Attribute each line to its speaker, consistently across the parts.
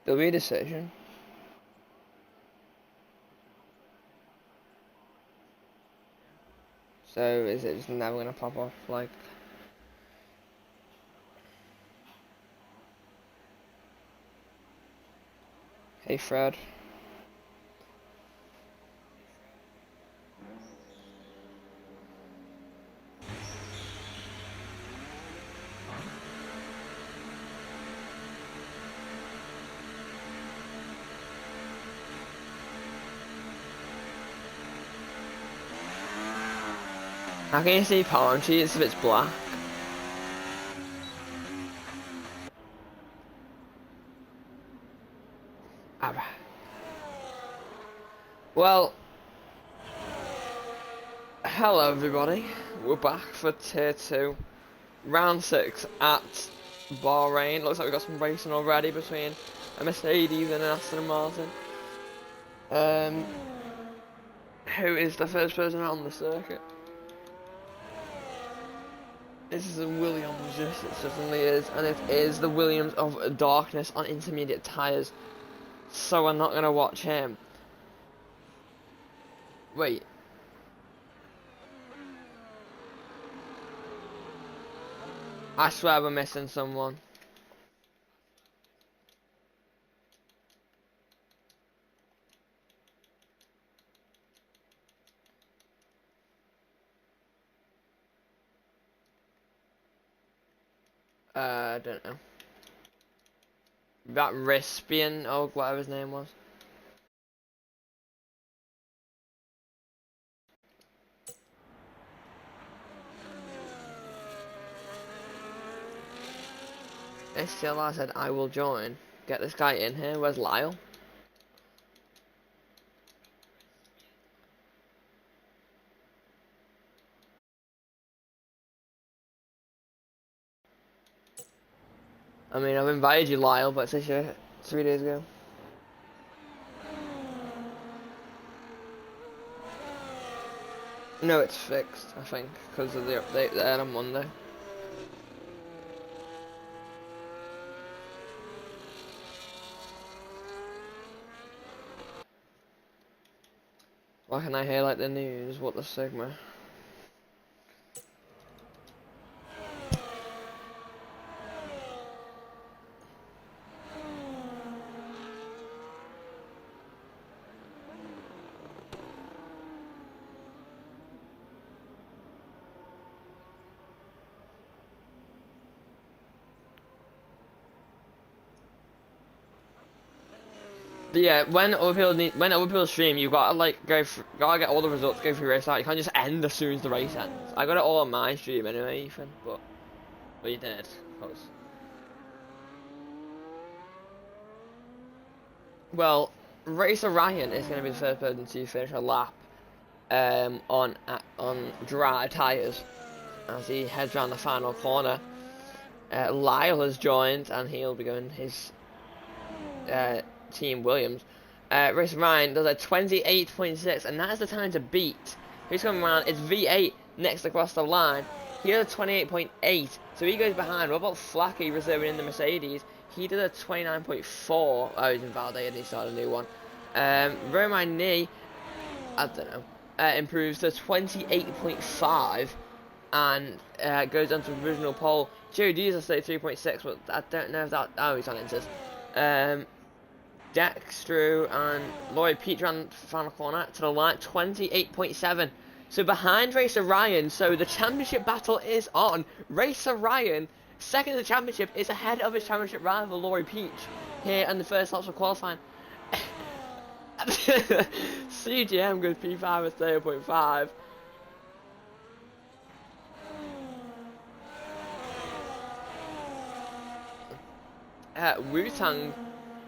Speaker 1: There'll be a decision. So is it just never gonna pop off? Like, hey Fred. How can you see palm trees if it's black? Ah. Well, hello everybody. We're back for tier 2, round 6 at Bahrain. Looks like we've got some racing already between a Mercedes and an Aston Martin. Who is the first person on the circuit? This is a Williams, yes, it certainly is, and it is the Williams of Darkness on intermediate tyres. So we're not going to watch him. Wait. I swear we're missing someone. I don't know. That Rispian, or whatever his name was. STLR said, I will join. Get this guy in here. Where's Lyle? I mean, I've invited you, Lyle, but it's actually 3 days ago. No, it's fixed, I think, because of the update there on Monday. Why can I hear like the news? What the Sigma? But yeah, when other people stream, you gotta like gotta get all the results, go through race out. You can't just end as soon as the race ends. I got it all on my stream anyway, Ethan, but you did, of course. Well, Racer Ryan is gonna be the first person to finish a lap on dry tyres as he heads around the final corner. Lyle has joined and he'll be going his Team Williams. Racer Ryan does a 28.6, and that is the time to beat. Who's coming around? It's V8 next across the line. He does a 28.8, so he goes behind. What about Flacky reserving in the Mercedes? He did a 29.4. Oh, he's invalidated. He started a new one. Romani, I don't know, improves to 28.5 and goes on to original pole. Joe D's a 33.6, but I don't know if that. Oh, he's on Inters. Dextru and Lloyd Peach ran the final corner to the line, 28.7. So behind Racer Ryan, so the championship battle is on. Racer Ryan, second in the championship, is ahead of his championship rival, Lloyd Peach, here in the first laps of qualifying. CGM goes P5 at 30.5. Wu-Tang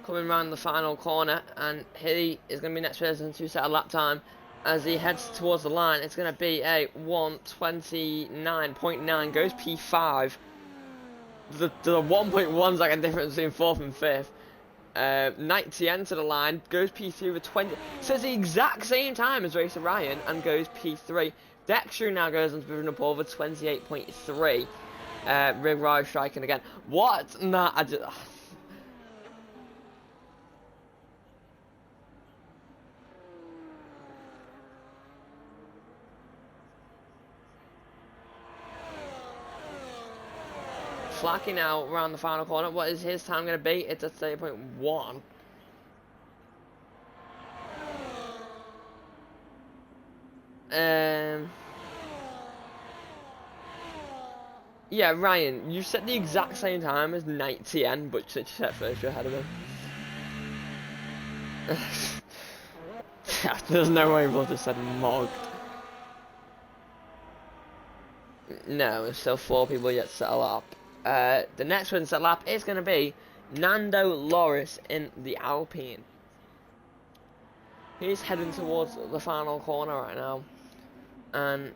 Speaker 1: coming around the final corner, and he is going to be next person to set a lap time as he heads towards the line. It's going to be a 1:29.9, goes P5. The 1.1's like a difference between 4th and 5th. Night Tien to the line, goes P3 with 20, so it's the exact same time as Racer Ryan and goes P3. Dexter now goes on to provisional pole with 28.3. Rig Ride striking again. What? Nah, I just. Flacky now around the final corner. What is his time going to be? It's a 30.1. Yeah, Ryan, you set the exact same time as Night TN, but you set first, you're ahead of him. There's no way we'll just said mogged. No, there's still 4 people yet to settle up. The next one to settle up is going to be Nando Loris in the Alpine. He's heading towards the final corner right now. And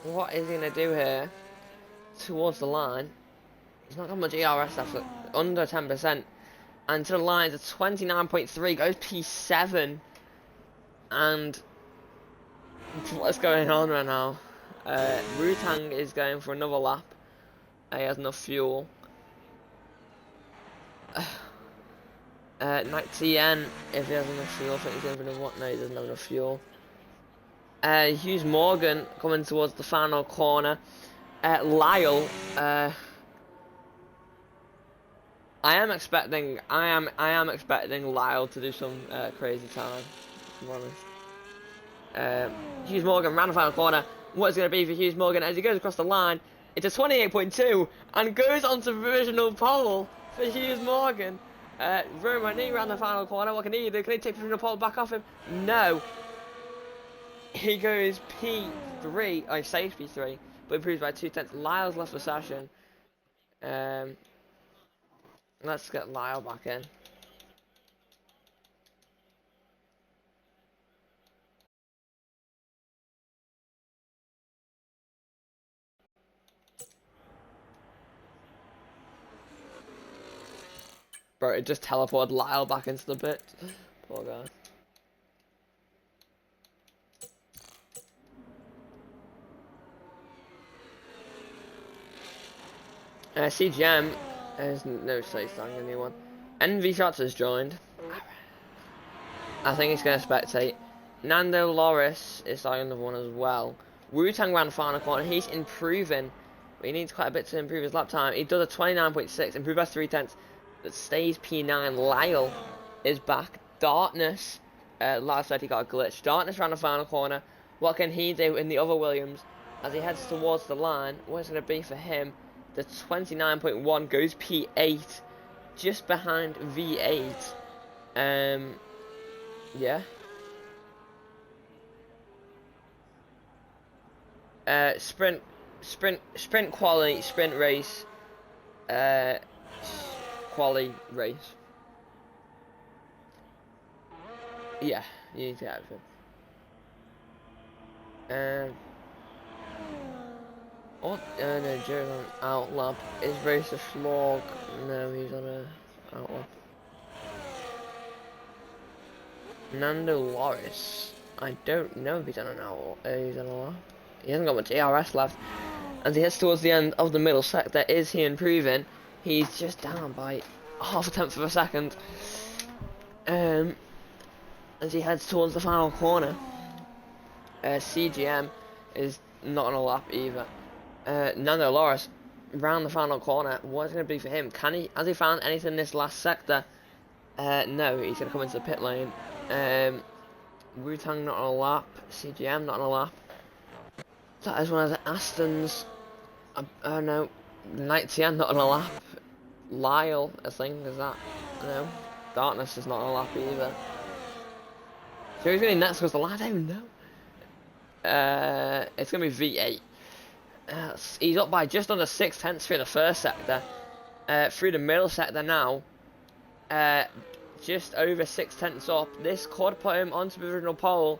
Speaker 1: what is he going to do here? Towards the line. He's not got much ERS left, under 10%. And to the line, it's a 29.3, goes P7. And what's going on right now? Rutang is going for another lap. He has enough fuel. Night TN, if he has enough fuel, I think he's going for another what? No, he doesn't have enough fuel. Hughes Morgan coming towards the final corner. Lyle, I am expecting Lyle to do some crazy time, to be honest. Hughes Morgan ran the final corner. What is going to be for Hughes Morgan as he goes across the line? It's a 28.2 and goes on to provisional pole for Hughes Morgan. Romani ran the final corner. What can he do? Can he take provisional pole back off him? No. He goes P3. I say P3, but improves by 2/10. Lyle's left the session. Let's get Lyle back in. Bro, it just teleported Lyle back into the pit. Poor guy. CGM has no say starting anyone. NV Shots has joined. I think he's going to spectate. Nando Loris is starting another one as well. Wu-Tang ran the final corner. He's improving. But he needs quite a bit to improve his lap time. He does a 29.6, improved by 3/10. That stays P9. Lyle is back. Darkness. Lyle said he got a glitch. Darkness ran the final corner. What can he do in the other Williams as he heads towards the line? What's it going to be for him? The 29.1 goes P8, just behind V8. Yeah. Sprint quali, sprint race, quali race. Yeah, you need to get everything. Oh, no, Joe's on outlap. Is Race a slog? No, he's on a outlap. Nando Loris. I don't know if he's on an outlap. He's on a lap. He hasn't got much ARS left. As he heads towards the end of the middle sector, is he improving? He's just down by 0.5 of a second. As he heads towards the final corner. CGM is not on a lap either. Nando Loris round the final corner. What's it going to be for him? Has he found anything in this last sector? No, he's going to come into the pit lane. Wu-Tang not on a lap. CGM not on a lap. That is one of the Astons. No, Night TN not on a lap. Lyle, I think, is that? No, Darkness is not on a lap either. So who's going to be next across the line? I don't know. It's going to be V8. He's up by just under 6/10 through the first sector. Through the middle sector now. Just over 6/10 up. This could put him onto the original pole.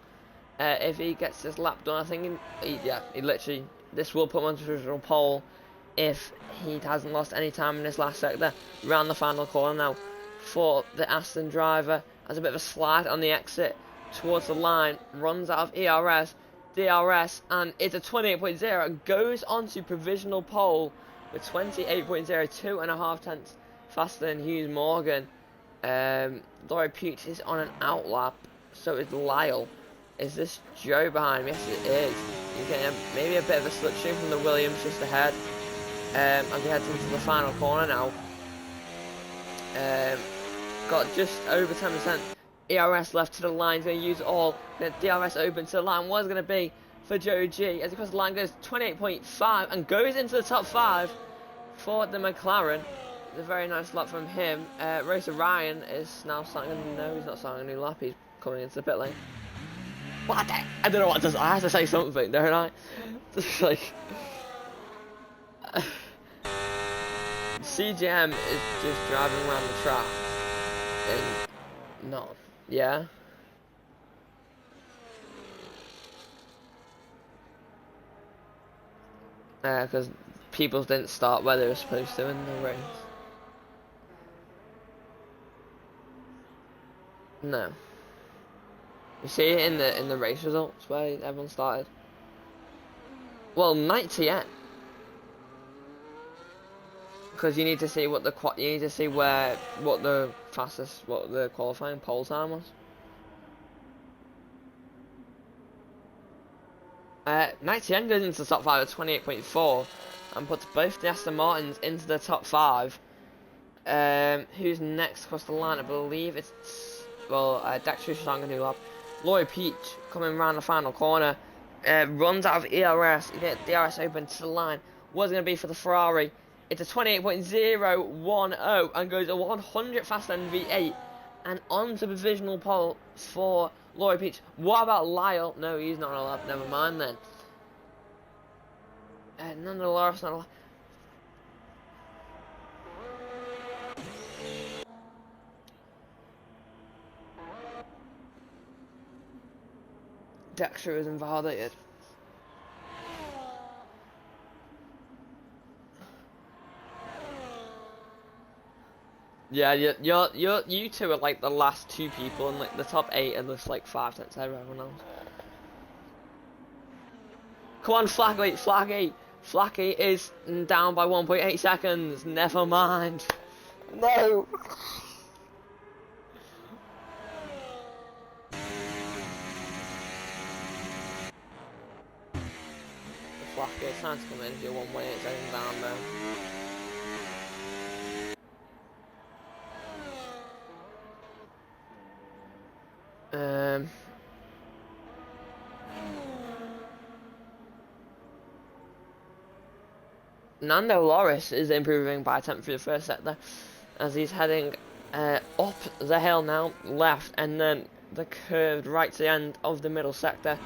Speaker 1: If he gets this lap done, I think this will put him onto the original pole if he hasn't lost any time in this last sector. Round the final corner now for the Aston driver. Has a bit of a slide on the exit towards the line. Runs out of ERS. DRS, and it's a 28.0, goes on to provisional pole with 28.0, 2.5 faster than Hughes Morgan. Laurie Peach is on an outlap, so is Lyle. Is this Joe behind him? Yes, it is. He's getting maybe a bit of a slipstream from the Williams just ahead. As he heads into the final corner now. Got just over 10% ERS left to the line. He's going to use it all. The DRS open to the line. What's going to be for Joe G? As he crosses the line, goes 28.5 and goes into the top 5 for the McLaren. It's a very nice lap from him. Racer Ryan is now starting. No, he's not starting a new lap. He's coming into the pit lane. What? I don't know what to say. I have to say something, don't I? Just like. CGM is just driving around the track and not, yeah. Because people didn't start where they were supposed to in the race. No. You see it in the race results where everyone started. Well, 90th. Because you need to see what the what the fastest, what the qualifying pole time was. 90N goes into the top 5 at 28.4 and puts both the Aston Martins into the top 5. Who's next across the line? I believe it's Dexter starting a new lap. Lloyd Peach coming around the final corner. Runs out of ERS. You get DRS open to the line. What's going to be for the Ferrari? It's a 28.010 and goes a 100 faster than V8 and onto provisional pole for Lloyd Peach. What about Lyle? No, he's not allowed. Never mind then. Nonetheless, not allowed. Dexter is invalidated. Yeah, you two are like the last 2 people, and like the top 8 are just like 5 tenths ahead of everyone else. Come on, Flacky is down by 1.8 seconds. Never mind. No. Flacky, it's time to come in if you're 1.8 seconds down though. Nando Loris is improving by a tenth through the first sector as he's heading up the hill now, left, and then the curved right to the end of the middle sector.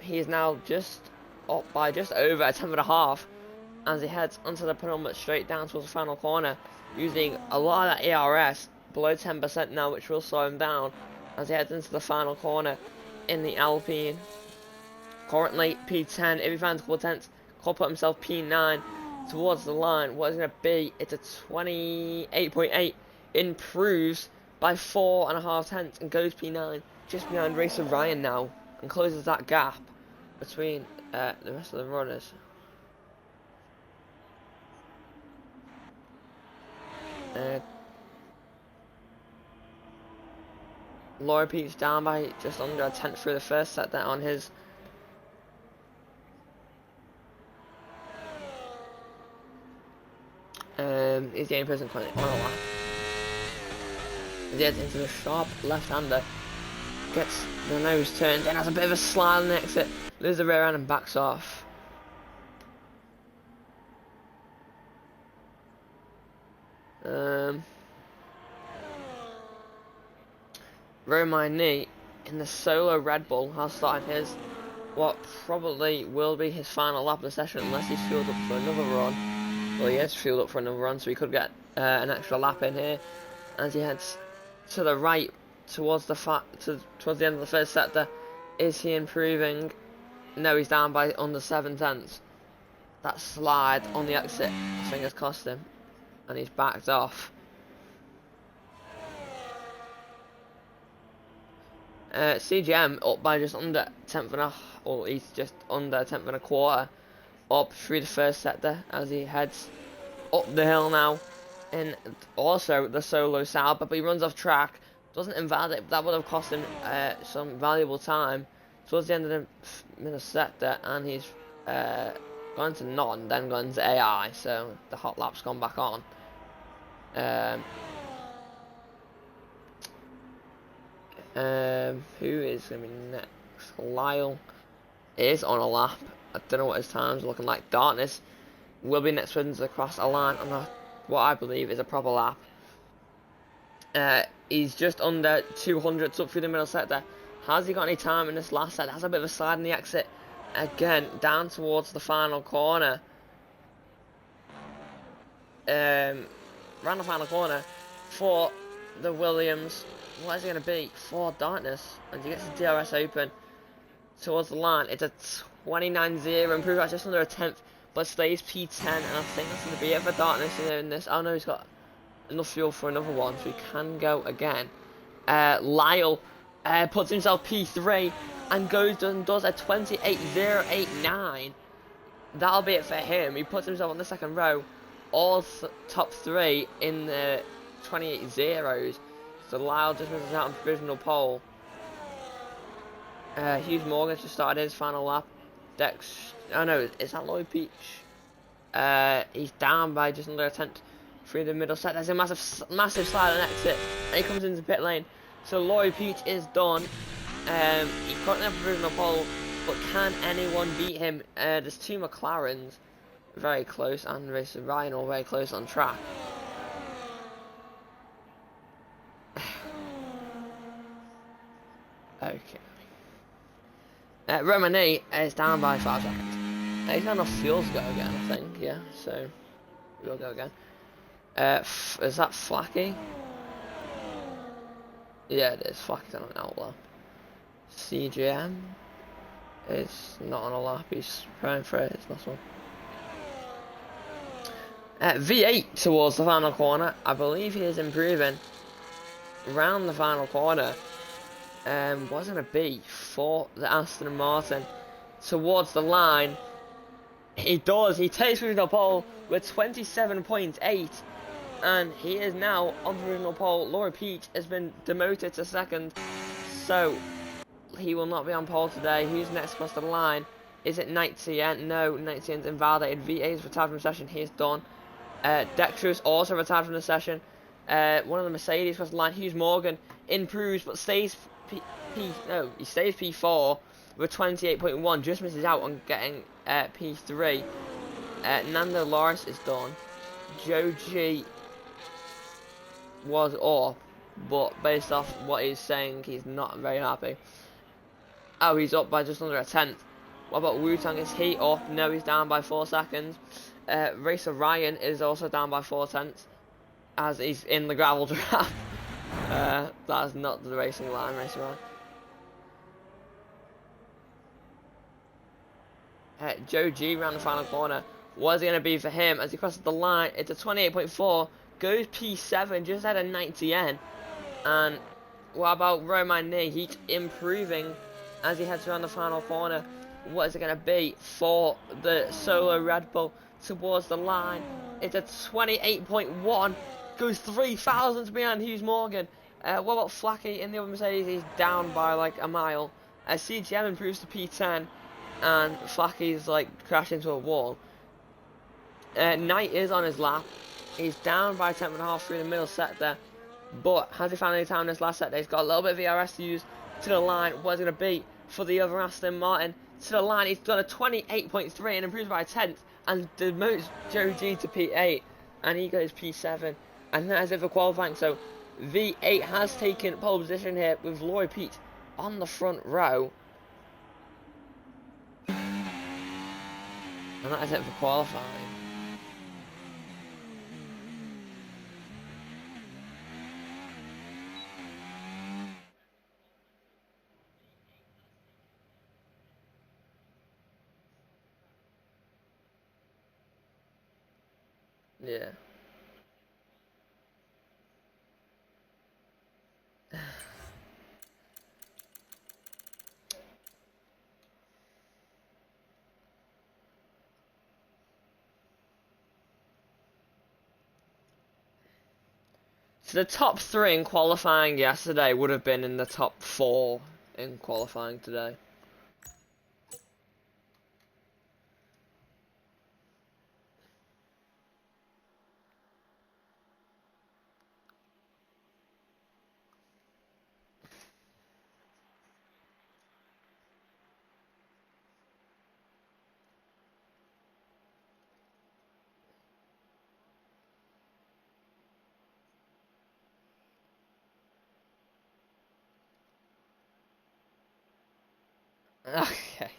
Speaker 1: He is now just up by just over a tenth and a half as he heads onto the penultimate straight down towards the final corner, using a lot of that ERS, below 10% now, which will slow him down as he heads into the final corner in the Alpine. Currently P10, if he finds a couple tenths, could put himself P9 towards the line. What is it going to be? It's a 28.8, improves by 4.5 tenths and goes P9, just behind Racer Ryan now, and closes that gap between the rest of the runners. Laura Peach down by just under a tenth through the first set there on his. He's the only person currently on a lap. He gets into the sharp left-hander, gets the nose turned, then has a bit of a slide on the exit, loses the rear end and backs off. Romani in the solo Red Bull has started his, what probably will be his final lap of the session unless he's fueled up for another run. Well, he is fueled up for another run, so he could get an extra lap in here as he heads to the right towards the towards the end of the first sector. Is he improving? No, he's down by under 7 tenths. That slide on the exit, I think, has cost him, and he's backed off. CGM up by just under 10th and a, or he's just under 10th and a quarter up through the first sector as he heads up the hill now in also the solo Sauber, but he runs off track, Doesn't invalidate. That would have cost him some valuable time towards the end of the middle sector, and he's gone to non, then gone to AI. So the hot lap's gone back on. Who is going to be next? Lyle is on a lap. I don't know what his time's looking like. Darkness will be next runs across a line on what I believe is a proper lap. He's just under 200 up through the middle sector. Has he got any time in this last set? Has a bit of a slide in the exit. Again, down towards the final corner. Around the final corner for the Williams. What is it going to be? For Darkness. And he gets the DRS open towards the line. It's a 29.0, improved by just under a tenth, but stays P10. And I think that's going to be it for Darkness in this. Oh no, he's got enough fuel for another one, so he can go again. Lyle puts himself P3 and goes and does a 28.089. That'll be it for him. He puts himself on the second row, all top three in the 28 zeros. So Lyle just misses out on provisional pole. Hughes Morgan just started his final lap. Oh no, is that Lloyd Peach? He's down by just under a tenth through the middle set. There's a massive slide and exit, and he comes into pit lane. So Lloyd Peach is done. He currently has a provisional pole, but can anyone beat him? There's two McLarens very close, and Ryan all very close on track. Okay. Romani is down by 5 seconds. He's got enough fuel to go again, I think. Yeah, so we'll go again. Is that Flacky? Yeah, it is. Flacky's on an outlaw. CGM is not on a lap. He's trying for his last one. V8 towards the final corner. I believe he is improving round the final corner. Wasn't a B for the Aston Martin towards the line. He does. He takes provisional pole with 27.8, and he is now on provisional pole. Laura Peach has been demoted to second, so he will not be on pole today. Who's next across the line? Is it Knight TN? No, Knight TN's invalidated. V8 is retired from the session. He's done. Dexterous also retired from the session. One of the Mercedes across the line. Hughes Morgan improves, but stays he stays P4 with 28.1. Just misses out on getting P3. Nando Loris is done. Joe G was up, but based off what he's saying, he's not very happy. Oh, he's up by just under a tenth. What about Wu-Tang? Is he up? No, he's down by 4 seconds. Racer Ryan is also down by 4 tenths, as he's in the gravel trap. That is not the racing line, Racer Ryan. Joe G round the final corner. What is it going to be for him as he crosses the line? It's a 28.4, goes P7, just had a 90N. And what about Romain Knee? He's improving as he heads around the final corner. What is it going to be for the solo Red Bull towards the line? It's a 28.1, goes 3 thousandths behind Hughes Morgan. What about Flacky in the other Mercedes? He's down by like a mile. CGM improves to P10. And Flacky's like crashed into a wall. Knight is on his lap. He's down by 10.5 through the middle sector. But has he found any time in this last sector? He's got a little bit of VRS to use to the line. What's it going to be for the other Aston Martin? To the line, he's done a 28.3 and improves by a tenth. And demotes Joe G to P8. And he goes P7. And that is it for qualifying. So V8 has taken pole position here with Lloyd Peach on the front row. And that is it for qualifying. Yeah. So the top 3 in qualifying yesterday would have been in the top 4 in qualifying today. Okay.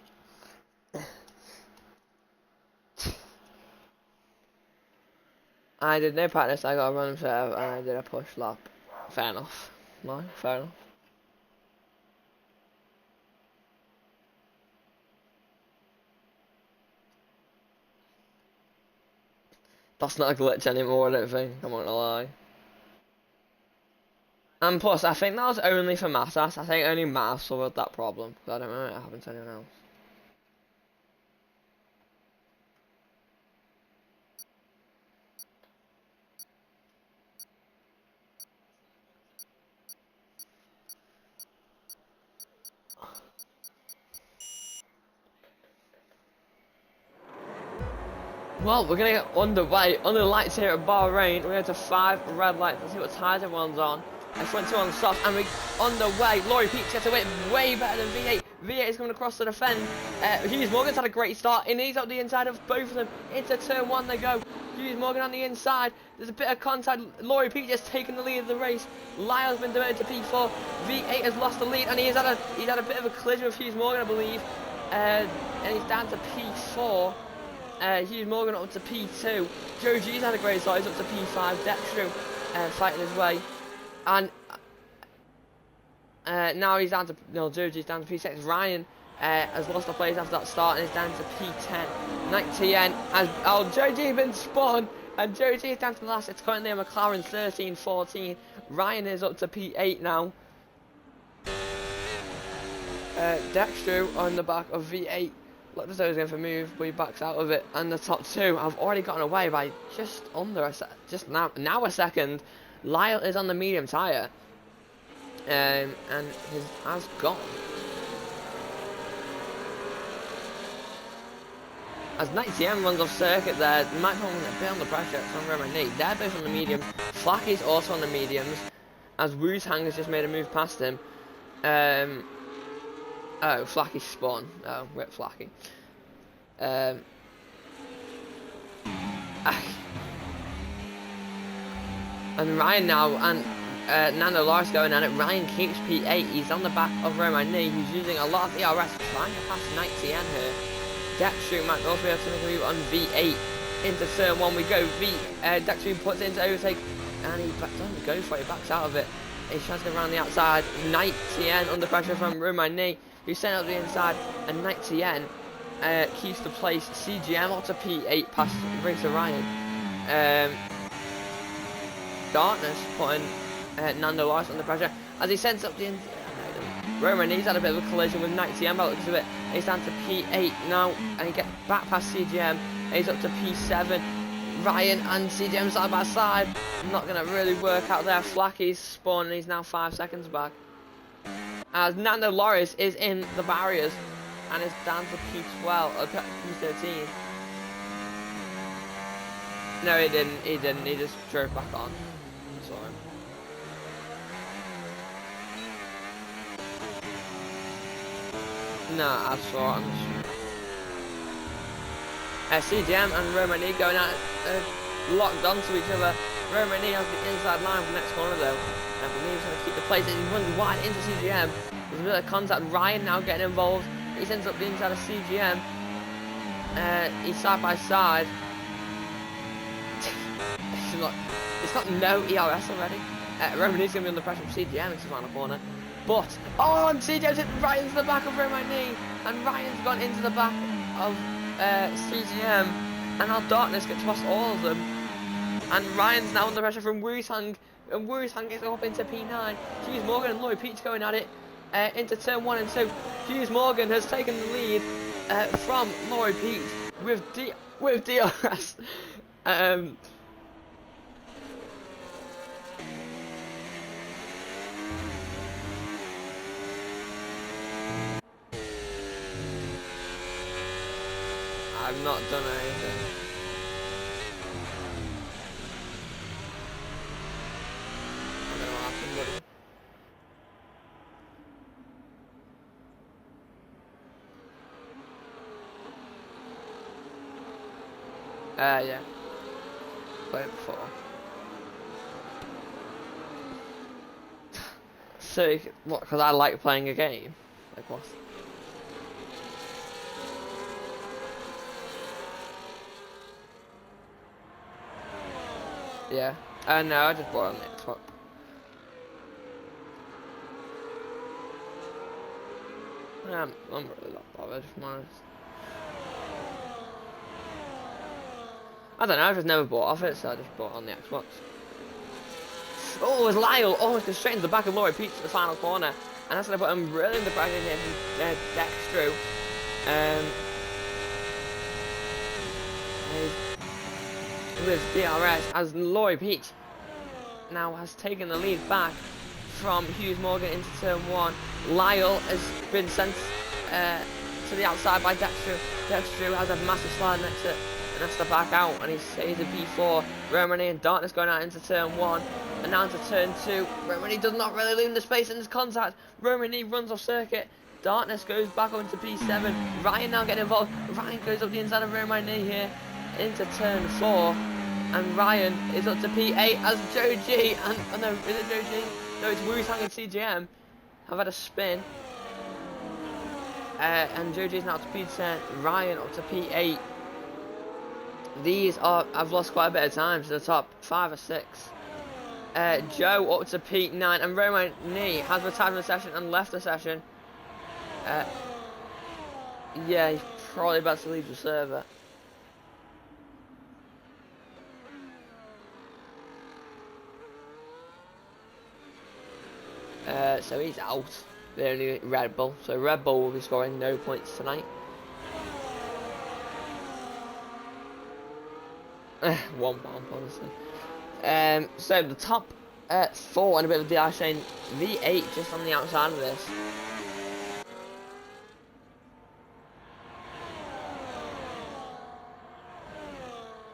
Speaker 1: I did no practice, I got a run serve and I did a push lap. Fair enough. No, fair enough. That's not a glitch anymore, I don't think, I'm not gonna lie. And plus, I think that was only for Matas. I think only Matas solved that problem. I don't remember it happened to anyone else. Well, we're gonna get underway. Under the lights here at Bahrain, we're going to 5 red lights. Let's see what tires everyone's on. Front 2 on the soft, and we're on the way. Laurie Peach gets away way better than V8. V8 is coming across to defend. Hughes Morgan's had a great start, and he's up the inside of both of them. Into turn 1 they go. Hughes Morgan on the inside. There's a bit of contact. Laurie Peach has taken the lead of the race. Lyle's been demoted to P4. V8 has lost the lead, and he's had a bit of a collision with Hughes Morgan, I believe. And he's down to P4. Hughes Morgan up to P2. Joe G's had a great start, he's up to P5. Dextro fighting his way. And now he's down to, Joe G's down to P6. Ryan has lost the place after that start and is down to P10. Night TN has, Joe G been spun, and Joe G is down to the last. It's currently a McLaren 13-14. Ryan is up to P8 now. Dextro on the back of V8. Looked as though he was going for a move, but he backs out of it. And the top 2 have already gotten away by just under now a second. Lyle is on the medium tyre, and his has gone. As Night TM runs off circuit there, might be a bit under pressure from Roman Nate. They're both on the mediums. Flacky's also on the mediums, as Wu-Tang has just made a move past him. Oh, Flacky spun. Oh, rip Flacky. And Ryan now, and Nando Lars going at it. Ryan keeps P8. He's on the back of Romani, who's using a lot of ERS, trying to pass Night TN here. Dextro might also be able to make a move on V8. Into turn 1 we go. Dextro puts it into overtake, and he doesn't go for it, he backs out of it. He tries to go around the outside. Night TN under pressure from Romani, who sent out the inside, and Night TN keeps the place. CGM up to P8 past Racer Ryan. Darkness putting Nando Lars under pressure as he sends up the inside. Roman, he's had a bit of a collision with Night TN by the looks of it. He's down to P8 now, and he gets back past CGM. He's up to P7. Ryan and CGM side by side. Not going to really work out there. Flacky's spun, and he's now 5 seconds back. As Nando Loris is in the barriers and is down to P12 or P13. No, he didn't. He just drove back on. Saw him. No, I saw it on the street. CGM and Romani going out locked onto each other. Romani has the inside line for the next corner though. I believe he's going to keep the place. He runs wide into CGM. There's a bit of contact. Ryan now getting involved. He sends up the inside of CGM. He's side by side. It's got no ERS already. Romani's going to be under pressure from CGM into the final corner. But, and CGM's hit right into the back of Romani. And Ryan's gone into the back of CGM. And now Darkness gets past all of them. And Ryan's now under pressure from Wu-Tang. And Wu-Tang gets up into P9. Hughes Morgan and Lloyd Peach going at it into turn 1 and 2. Hughes Morgan has taken the lead from Lloyd Peach with DRS. I've not done anything. I don't know what happened, buddy. Yeah. Played it before. So, what, because I like playing a game? Like what? Yeah. No, I just bought it on the Xbox. I'm really not bothered, if I'm honest. I don't know, I've just never bought off it, so I just bought it on the Xbox. Oh, it's Lyle! Oh, it's going straight into the back of Laurie Peach at the final corner. And that's going to put him really in the back of him, Dextru. With DRS as Laurie Peach now has taken the lead back from Hughes Morgan into turn 1. Lyle has been sent to the outside by Dextru. Dextru has a massive slide next to it and has to back out, and he stays at P4. Romany and Darkness going out into turn 1 and now into turn 2. Romany does not really leave the space in his contact. Romany runs off circuit. Darkness goes back onto P7. Ryan now getting involved. Ryan goes up the inside of Romany here into turn 4. And Ryan is up to P8 as Joe G and oh no, is it Joe G? No, it's Wu-Tang and CGM have had a spin. And Joe G is now up to P10, Ryan up to P8. These are, I've lost quite a bit of time to the top 5 or 6. Joe up to P9 and Roman Nee has retired from the session and left the session. Yeah, he's probably about to leave the server. So he's out. The only Red Bull. So Red Bull will be scoring no points tonight. 1 bomb, honestly. So the top 4 and a bit of the Ashane V8 just on the outside of this.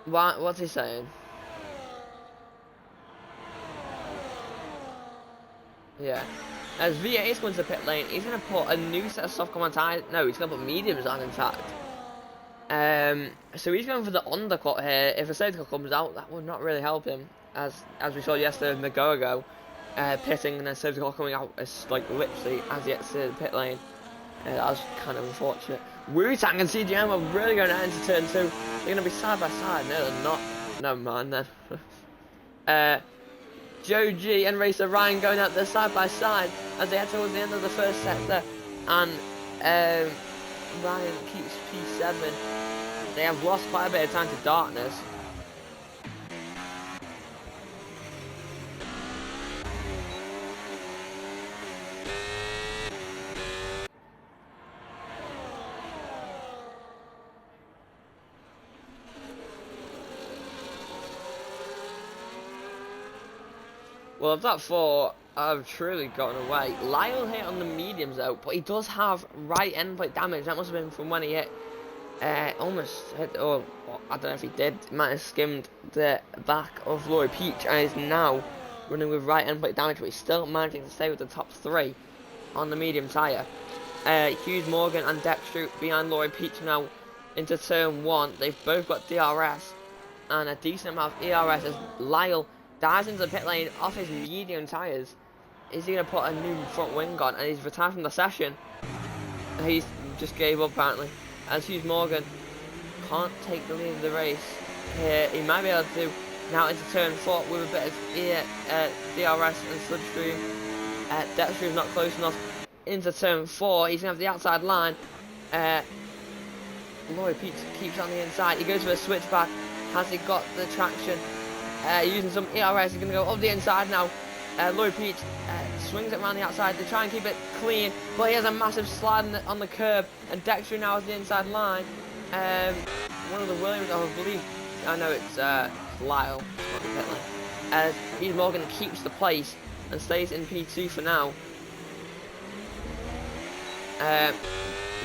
Speaker 1: What's he saying? Yeah. As V8 is going to the pit lane, he's going to put a new set of soft command tires. No, he's going to put mediums on, in fact. So he's going for the undercut here. If a safety car comes out, that would not really help him. As we saw yesterday with Magogo pitting and then safety car coming out as like literally as he gets to the pit lane. That was kind of unfortunate. Wu-Tang and CGM are really going out into turn 2. They're going to be side by side. No, they're not. No, man, then. Joe G and Racer Ryan going out there side by side as they head towards the end of the first sector, and Ryan keeps P7. They have lost quite a bit of time to Darkness. Well, of that 4, I've truly gotten away. Lyle hit on the mediums though, but he does have right end plate damage. That must have been from when he hit, almost hit, or I don't know if he did. He might have skimmed the back of Laurie Peach and is now running with right end plate damage, but he's still managing to stay with the top 3 on the medium tyre. Hughes Morgan and Dextru behind Laurie Peach now into turn 1. They've both got DRS and a decent amount of ERS as Lyle dives into the pit lane off his medium tyres. Is he going to put a new front wing on? And he's retired from the session. He's just gave up apparently. As Hughes Morgan can't take the lead of the race here. He might be able to now into turn 4 with a bit of DRS and slipstream. Dextru's not close enough into turn 4. He's going to have the outside line. Laurie Peach keeps on the inside. He goes for a switchback. Has he got the traction? Using some ERS, he's going to go up the inside now. Laurie Peach swings it around the outside to try and keep it clean, but he has a massive slide on the curb, and Dextru now has the inside line. One of the Williams, I believe, I know it's Lyle, as Hughes Morgan keeps the place and stays in P2 for now.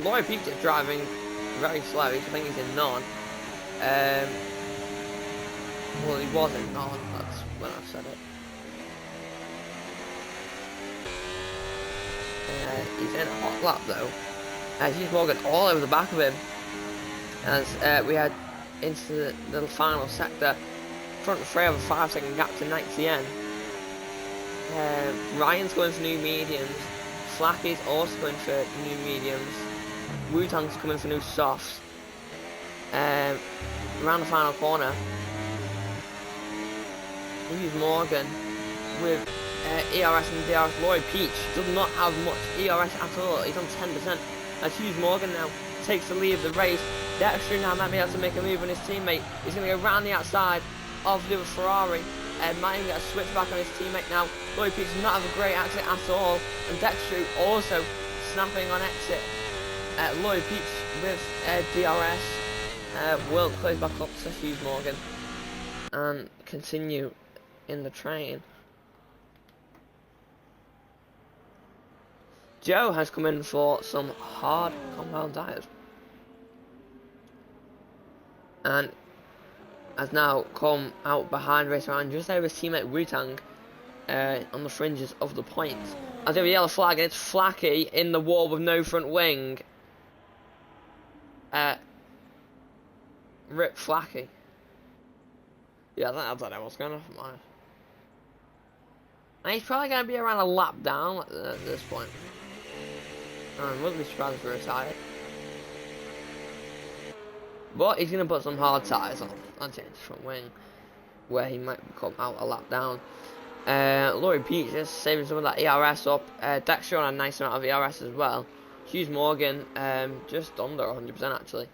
Speaker 1: Laurie Peach is driving very slow. I think he's in none. Well, he was in none. That's when I said it. He's in a hot lap though. Hughes Morgan all over the back of him as we head into the final sector. Front three of a 5-second gap to 90N. Ryan's going for new mediums. Flacky's also going for new mediums. Wu-Tang's coming for new softs. Around the final corner, Hughes Morgan with ERS and DRS. Lloyd Peach does not have much ERS at all. He's on 10%. As Hughes Morgan now takes the lead of the race. Dexter now might be able to make a move on his teammate. He's going to go round the outside of the Ferrari. Might even get a switch back on his teammate now. Lloyd Peach does not have a great exit at all. And Dexter also snapping on exit. Lloyd Peach with DRS will close back up to Hughes Morgan and continue in the train. Joe has come in for some hard compound tyres and has now come out behind race around just over his teammate Wu-Tang on the fringes of the points. As over the yellow flag, and it's Flacky in the wall with no front wing. Rip Flacky. Yeah, I don't know what's going on for mine. And he's probably going to be around a lap down at this point. I wouldn't be surprised if he retired. But he's going to put some hard tyres on change front wing, where he might come out a lap down. Lloyd Peach just saving some of that ERS up. Dexter on a nice amount of ERS as well. Hughes Morgan just under 100% actually.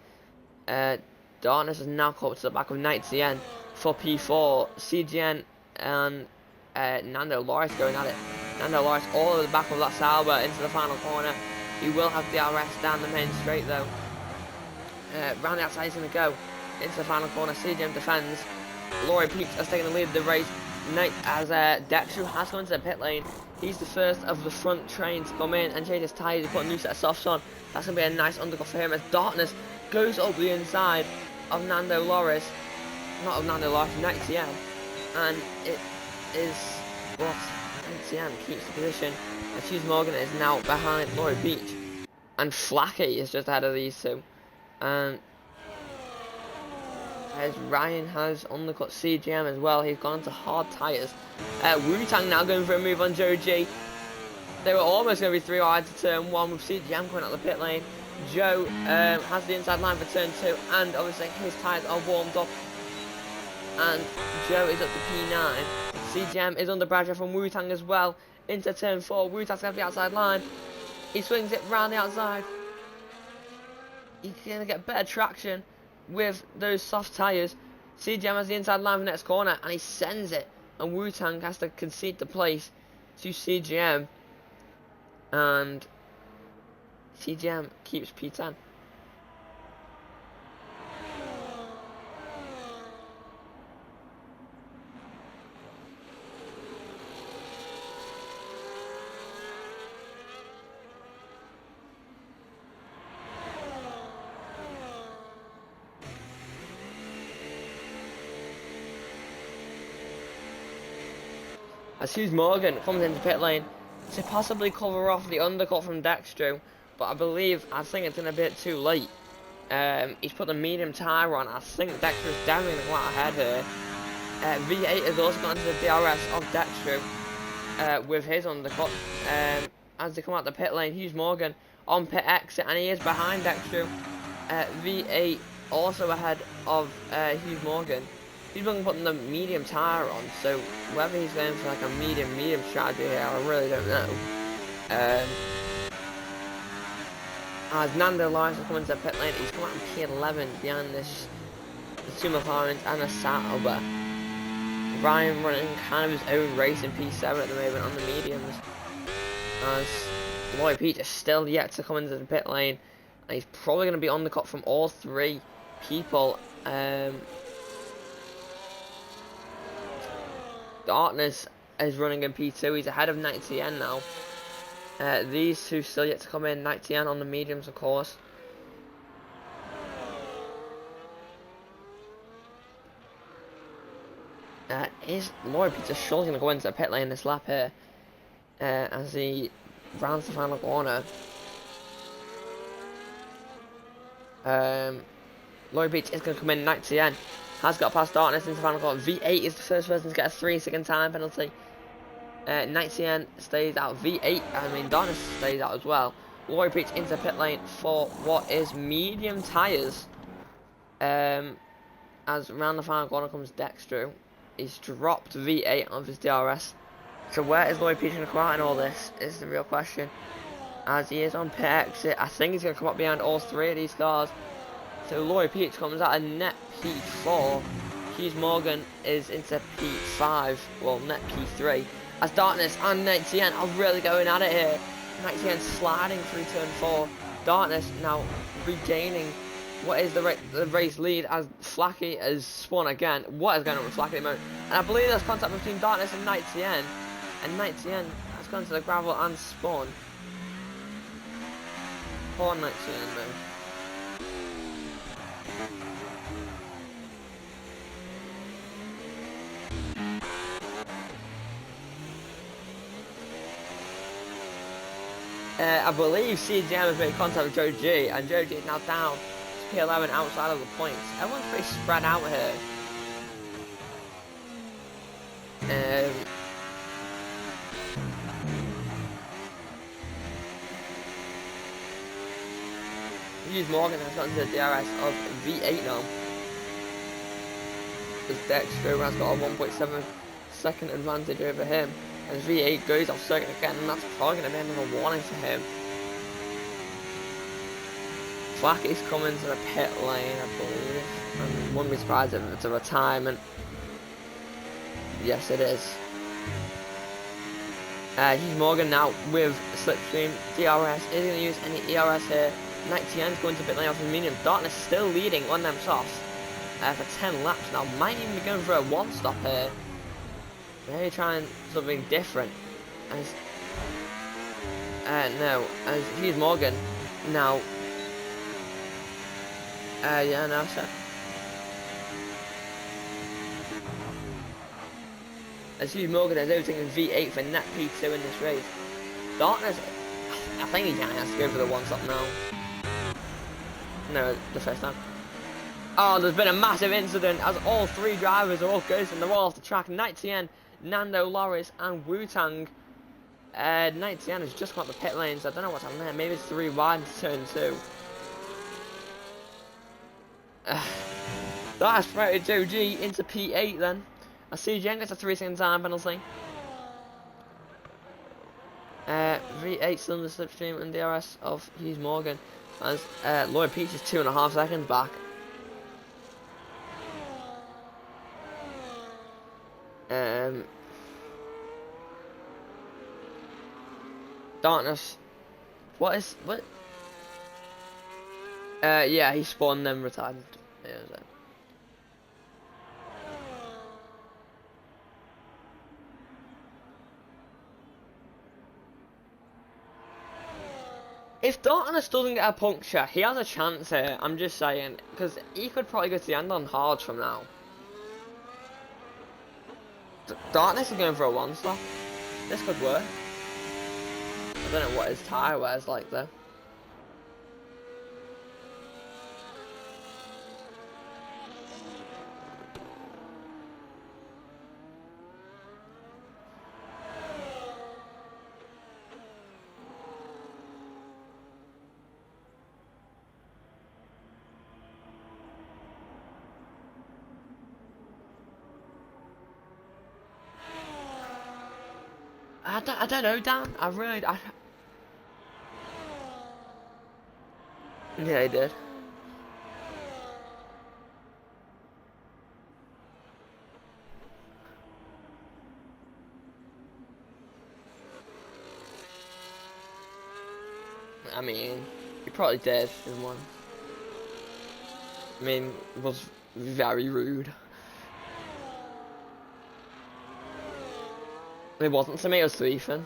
Speaker 1: Darkness has now caught up to the back of 90N for P4. CGN and Nando Loris going at it. Nando Loris all over the back of that Sauber into the final corner. He will have DRS down the main straight though. Round the outside he's going to go into the final corner. CGM defends. Lloyd Peach has taken the lead of the race. As Dexter has come into the pit lane. He's the first of the front train to come in and change his tyres and put a new set of softs on. That's going to be a nice undercut for him as Darkness goes up the inside of Nando Loris. Not of Nando Loris, 90N. And it is what 90N keeps the position. And Hughes Morgan is now behind Lloyd Beach. And Flacky is just ahead of these two. And as Ryan has undercut CGM as well, he's gone to hard tyres. Wu-Tang now going for a move on Joe G. They were almost going to be 3 wide to turn 1 with CGM coming out the pit lane. Joe has the inside line for turn 2 and obviously his tyres are warmed up. And Joe is up to P9. CGM is under pressure from Wu-Tang as well into turn 4. Wu-Tang's going to the outside line. He swings it round the outside. He's going to get better traction with those soft tyres. CGM has the inside line for the next corner and he sends it. And Wu-Tang has to concede the place to CGM. And CGM keeps P10. As Hughes Morgan comes into pit lane to possibly cover off the undercut from Dexter, but I think it's going to be a bit too late. He's put the medium tyre on. I think Dexter's definitely going to go out ahead here. V8 has also gone to the DRS of Dexter with his undercut. As they come out the pit lane, Hughes Morgan on pit exit, and he is behind Dexter. V8 also ahead of Hughes Morgan. He's been putting the medium tyre on, so whether he's going for like a medium strategy here, I really don't know. As Nando Loris is coming to the pit lane, he's come out in P11 behind this the two McLarens and a Sauber. Ryan running kind of his own race in P7 at the moment on the mediums. As Lloyd Peach is still yet to come into the pit lane, and he's probably going to be on the cut from all 3 people. Darkness is running in P2. He's ahead of 90N now. These two still yet to come in. 90N on the mediums, of course. Is Lloyd Peter surely going to go into the pit lane this lap here as he rounds the final corner? Lloyd Beach is going to come in. 90N has got past Darkness into the final corner. V8 is the first person to get a 3-second time penalty. 90N stays out. Darkness stays out as well. Lloyd Beach into pit lane for what is medium tyres. As round the final corner comes Dextro. He's dropped V8 of his DRS. So where is Lloyd Peach going to come out in all this is the real question. As he is on pit exit, I think he's going to come up behind all three of these cars. So Lloyd Peach comes out of net P4. Hughes Morgan is into P5, well net P3. As Darkness and 90N are really going at it here. 90N sliding through turn 4. Darkness now regaining what is the race lead as Flacky has spun again. What is going on with Flacky at the moment? And I believe there's contact between Darkness and 90N. And 90N has gone to the gravel and spun. Poor 90N though. I believe CGM has made contact with Joe G, and Joe G is now down to P11 outside of the points. Everyone's pretty spread out here. Hughes Morgan has gotten to the DRS of V8 now. Because Dextro has got a 1.7 second advantage over him. As V8 goes off circuit again, and that's probably going to be another warning for him. Flacky's coming to the pit lane, I believe. I wouldn't be surprised if it's a retirement. Yes, it is. Hughes Morgan now with Slipstream. DRS isn't going to use any ERS here. 90N is going to pit lane off his medium. Darkness still leading on them softs for 10 laps now. Might even be going for a one stop here. Maybe trying something different. As Hughes Morgan now. So. As Hughes Morgan is overtaking V8 for net P2 in this race. Darkness, I think he kind of has to go for the one stop now. No, the first time. Oh, there's been a massive incident as all three drivers are all ghosting. They're all off the track. 90N, Nando, Loris, and Wu-Tang. 90N has just got the pit lanes. So I don't know what's happening there. Maybe it's 3 wide into turn 2. That's promoted Joe G into P8 then. I see Jen gets a 3-second time penalty. V8 cylinder slipstream and DRS of Hughes Morgan. As Lloyd Peach is 2.5 seconds back. Darkness. What? Yeah, he spawned then retired. Yeah, so. If Darkness doesn't get a puncture, he has a chance here. I'm just saying, because he could probably go to the end on hards from now. Darkness is going for a one stop. This could work. I don't know what his tyre wears like though. I don't know, Dan. Yeah, he did. I mean, he probably did in one. I mean, it was very rude. It wasn't to me, it was to Ethan.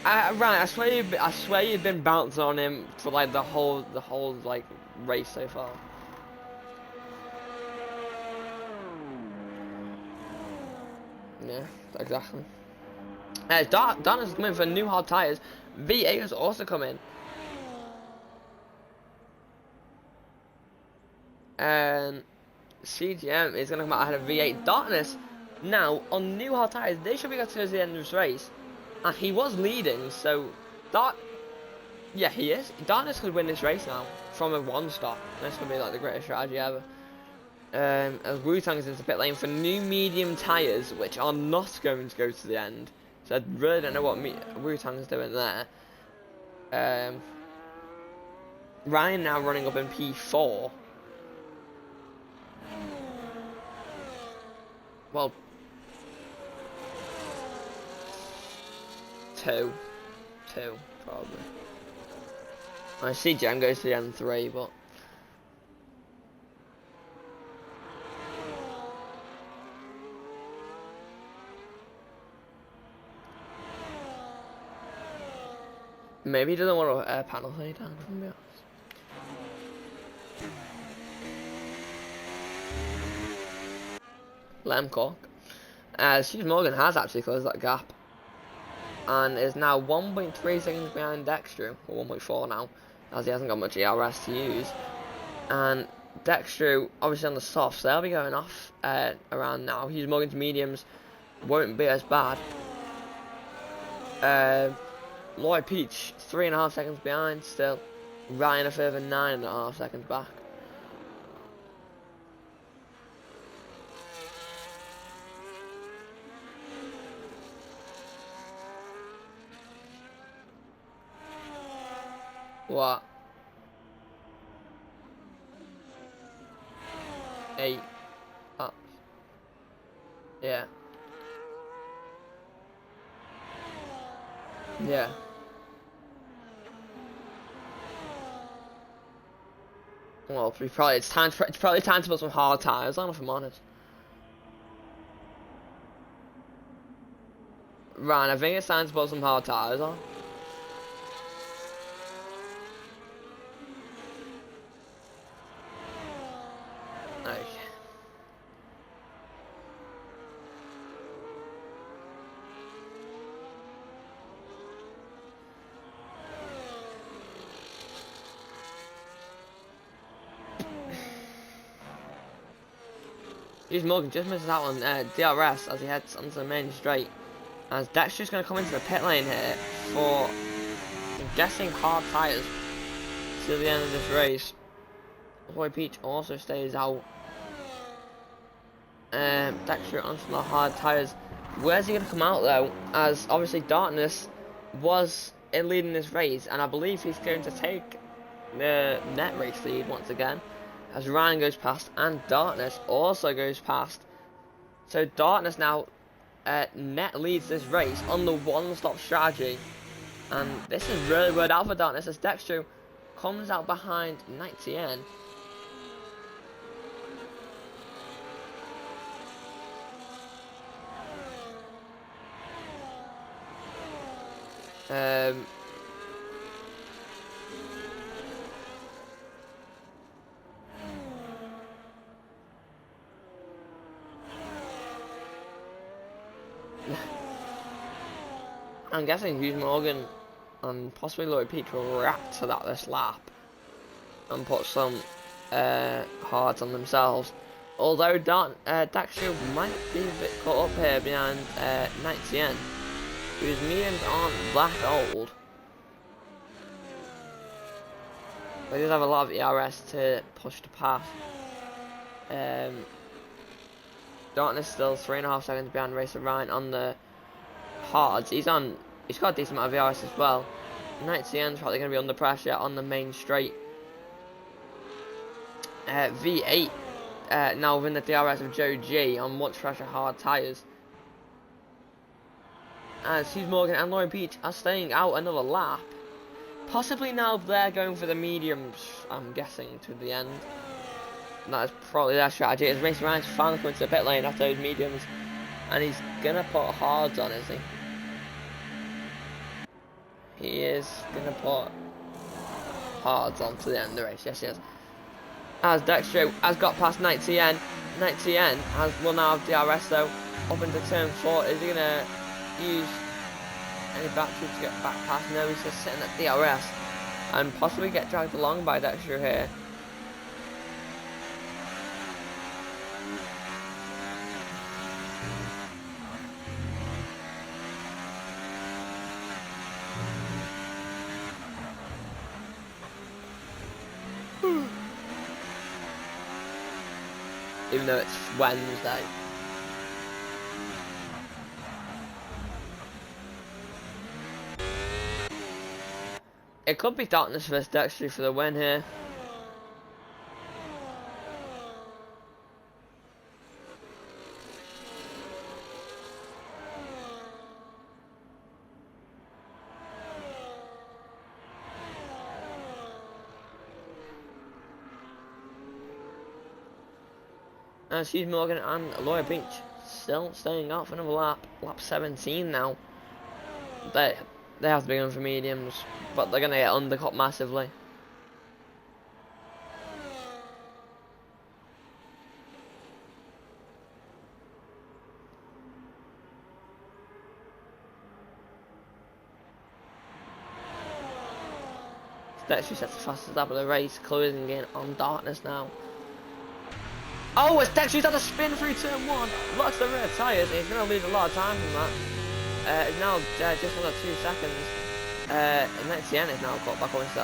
Speaker 1: Right, I swear you've been bouncing on him for like the whole like race so far. Yeah, exactly. Donna's coming for new hard tires. V8 has also come in. And CGM is going to come out ahead of V8. Darkness, now, on new hard tires, they should be able to go to the end of this race. And he was leading, so... Yeah, he is. Darkness could win this race now, from a one stop. This could be like the greatest strategy ever. As Wu-Tang is into pit lane for new medium tyres, which are not going to go to the end. So I really don't know what Wu-Tang is doing there. Ryan now running up in P4. Well, two, probably. I see Jan goes to the M3, but maybe he doesn't want to penalty down, to be honest. Let him cook. Steve Morgan has actually closed that gap and is now 1.3 seconds behind Dextru, or 1.4 now, as he hasn't got much ERS to use. And Dextru, obviously on the softs, they'll be going off around now. Hughes Morgan's mediums won't be as bad. Lloyd Peach, 3.5 seconds behind still. Ryan a further 9.5 seconds back. What? 8 up. Yeah. Yeah. Well, it's probably time to put some hard tires on, if I'm honest. Ryan, I think it's time to put some hard tires on. Okay. Hughes Morgan just misses out on DRS as he heads onto the main straight. As Dexter's going to come into the pit lane here for, I'm guessing, hard tyres to the end of this race. Boy Peach also stays out. Dexter onto the hard tyres. Where's he going to come out though? As obviously Darkness was in leading this race, and I believe he's going to take the net race lead once again. As Ryan goes past, and Darkness also goes past. So Darkness now net leads this race on the one-stop strategy. And this is really worked out for Darkness as Dexter comes out behind 90N. I'm guessing Hughes Morgan and possibly Lloyd Peach will react to that this lap and put some hards on themselves. Although Dexter might be a bit caught up here behind 90N, whose mediums aren't that old. But he does have a lot of ERS to push to pass. Darkness still 3.5 seconds behind Racer Ryan on the hards. He's got a decent amount of ERS as well. 90N's probably going to be under pressure on the main straight. V8 now within the DRS of Joe G on much pressure hard tyres. As Hughes Morgan and Lauren Peach are staying out another lap. Possibly now they're going for the mediums, I'm guessing, to the end. And that is probably their strategy. As Racer Ryan's finally coming to the pit lane after those mediums. And he's going to put hards on, is he? He is going to put hards onto the end of the race. Yes, he is. As Dextro has got past 90N. 90N will now have DRS though. Up into turn 4. Is he going to use any battery to get back past? No, he's just sitting at DRS. And possibly get dragged along by Dextro here. Even though it's Wednesday. It could be Darkness vs Dextro for the win here. And Hughes Morgan and Laura Beach still staying out for another lap. Lap 17 now. They have to be going for mediums, but they're going to get undercut massively. Dextro sets the fastest lap of the race, closing in on Darkness now. Oh, it's Dextro's had a spin through turn 1. Locks the rear tyres, and he's going to lose a lot of time from that. It's now just under 2 seconds. And then Tien is now got back on into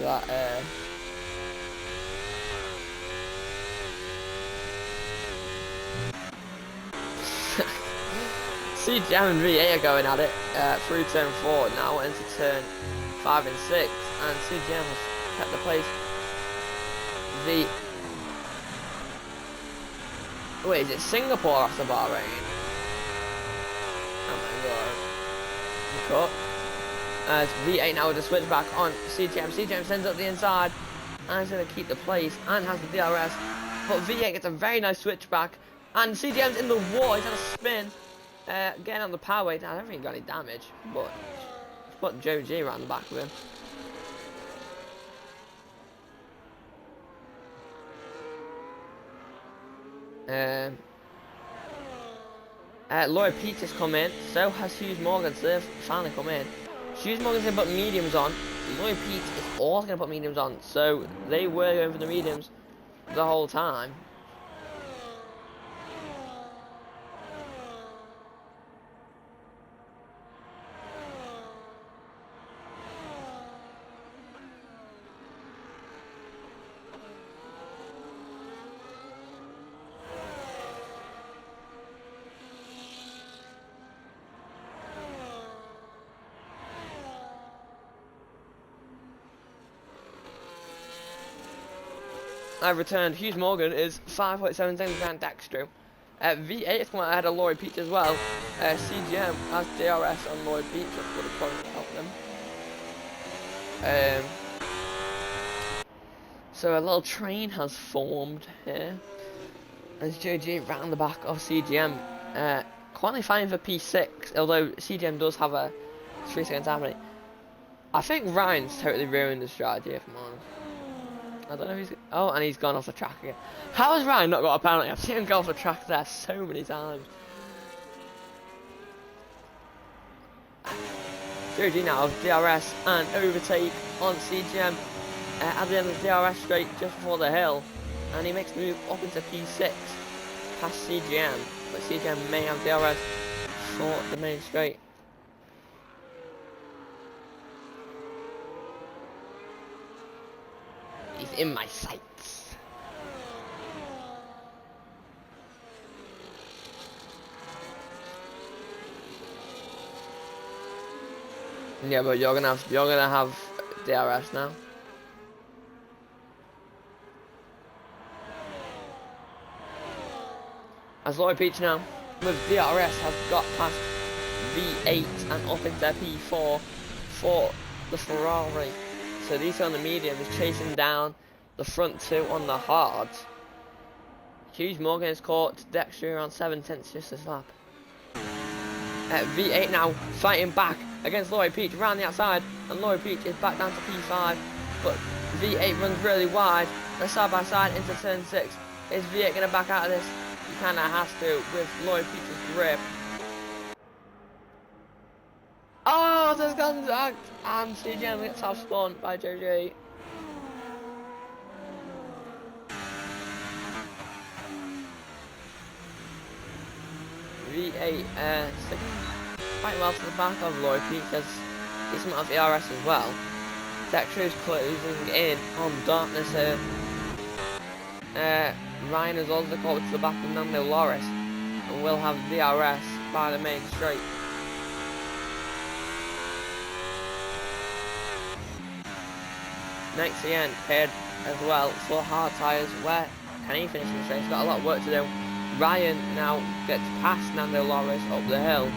Speaker 1: that. CGM and V8 are going at it through turn 4 now into turn 5 and 6, and CGM has kept the place. Wait, is it Singapore after Bahrain? Oh my god. Cut. As V8 now with the switch back on CGM. CGM sends up the inside and is going to keep the place and has the DRS. But V8 gets a very nice switch back, and CGM's in the wall. He's had a spin. Getting on the power weight. I don't think he got any damage, but he's put Joe G around the back of him. Laura Peach has come in, so has Hughes Morgan, so they've finally come in. Hughes Morgan's going to put mediums on, Laura Peach is also going to put mediums on, so they were going for the mediums the whole time. I've returned. Hughes Morgan is 5.7 seconds behind Dextro. V8 has come out ahead of Laura Peach as well. CGM has DRS on Laura Peach, which would have probably helped them. So a little train has formed here. As JG round the back of CGM. Qualifying for P6, although CGM does have a 3-second time limit. I think Ryan's totally ruined the strategy, if I'm honest. I don't know if he's... Oh, and he's gone off the track again. How has Ryan not got a penalty? I've seen him go off the track there so many times. JG now has DRS and overtake on CGM at the end of the DRS straight just before the hill. And he makes the move up into P6 past CGM. But CGM may have DRS for the main straight. He's in my sights. Yeah, but you're gonna have DRS now. As Laura Peach now with DRS has got past V8 and up into P4 for the Ferrari. So these are on the medium, is chasing down the front two on the hards. Hughes Morgan is caught Dextro around 7/10 just this lap. V8 now fighting back against Laurie Peach around the outside, and Laurie Peach is back down to P5, but V8 runs really wide. They're side by side into turn 6. Is V8 going to back out of this? He kind of has to with Laurie Peach's grip. Oh, there's contact, and CGM gets half spawned by JJ. V8 sticking quite well to the back of Laurie Peach. There's decent amount of ERS as well. Dexter is closing in on Darkness here. Ryan is also caught to the back of Nando Loris, and will have DRS by the main straight. Next again, paired as well for hard tyres. Where can he finish the straight? He's got a lot of work to do. Ryan now gets past Nando Loris up the hill.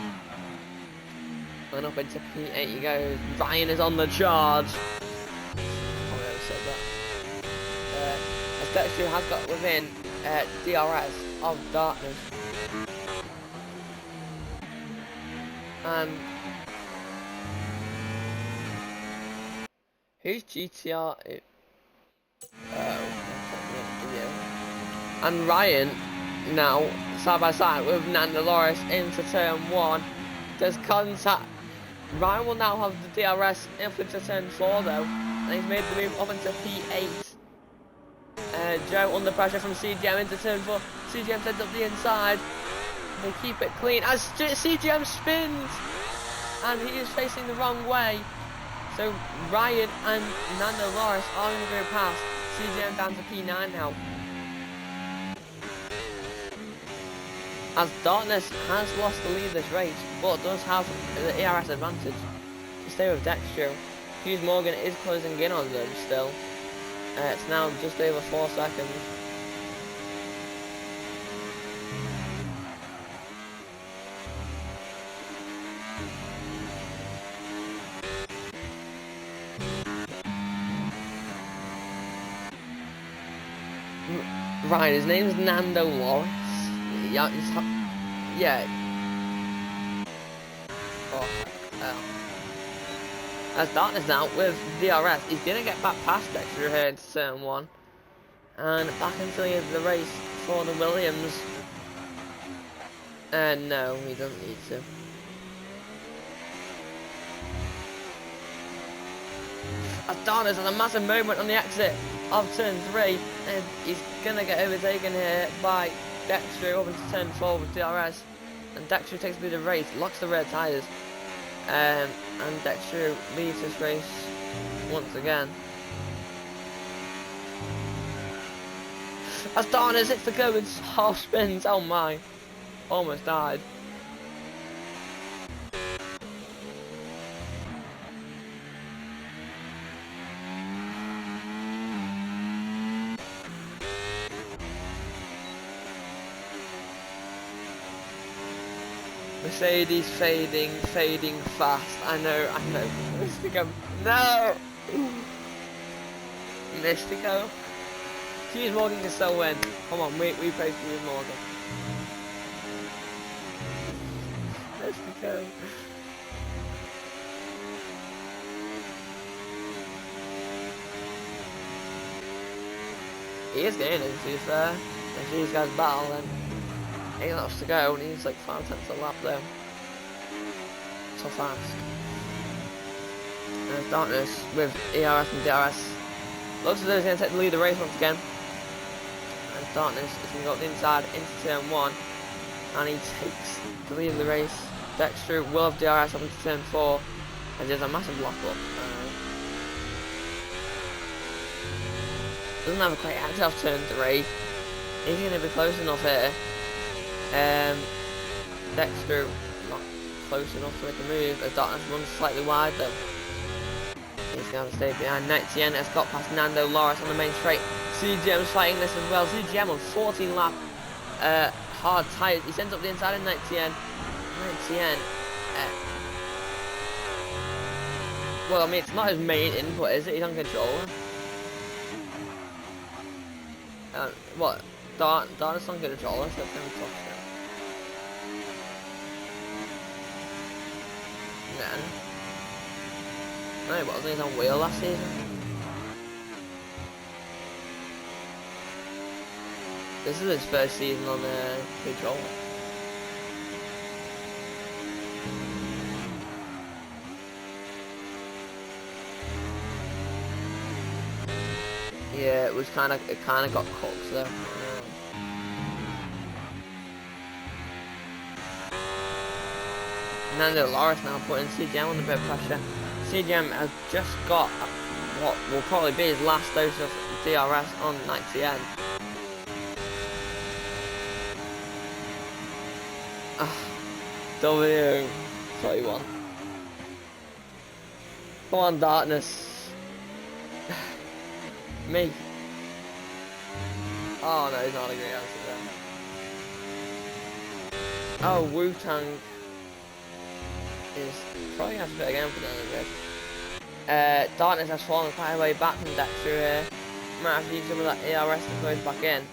Speaker 1: And up into P8 he goes. Ryan is on the charge. As Dexter has got within DRS of Darkness. Who's GTR? And Ryan now side by side with Nando Loris into turn 1. There's contact. Ryan will now have the DRS up into turn 4 though, and he's made the move up into P8. Joe under pressure from CGM into turn 4. CGM sends up the inside. They keep it clean as CGM spins, and he is facing the wrong way. So Ryan and Nando Loris are going to go past. CGM down to P9 now. As Darkness has lost the lead this race, but does have the ERS advantage to stay with Dextro. Hughes Morgan is closing in on them still. It's now just over 4 seconds. Right, his name's Nando Loris. Yeah, As Darkness now with DRS, he's gonna get back past Dexter here into turn 1 and back into the race for the Williams. No, he doesn't need to. As Darkness has a massive moment on the exit of turn 3, and he's gonna get overtaken here by Dexter over to turn 4 with DRS, and Dexter takes the race, locks the rear tyres. And Dexter leads this race once again. As Darkness hits the curb and half spins, oh my, almost died. Mercedes fading fast. I know. Mystico, no! Mystico. Hughes Morgan can still win. Come on, we pray for Hughes Morgan. Mystico. He is getting it, to be fair. If these guys battle, then 8 laps to go, and he's like 5 tenths a lap though. So fast. There's Darkness with ERS and DRS. Looks as though he's going to take the lead of the race once again. And Darkness is going to go up the inside into turn 1. And he takes the lead of the race. Dexter will have DRS up into turn 4. And there's a massive lock up. Doesn't have a great exit off turn 3. He's going to be close enough here. Dexter not close enough to make a move as Darkness runs slightly wide though. He's going to stay behind. Netien has got past Nando Loris on the main straight. CGM's fighting this as well. CGM on 14 lap hard tyres. He sends up the inside of Netien. Well, I mean, it's not his main input, is it? He's on controller. What? Darkness on controller, so it's going to be tough. again. No, he wasn't. He was on wheel last season. This is his first season on the controller. Yeah, it kind of got cooked though. Nando Loris now putting CGM under a bit of pressure. CGM has just got what will probably be his last dose of DRS on 90N. W21. Come on, Darkness. Me. Oh no, he's not a great answer there. Oh, Wu-Tang is probably has a bit again for the Darkness has fallen quite a way back from Dexter here. Might have to use some of that ARS to close back in.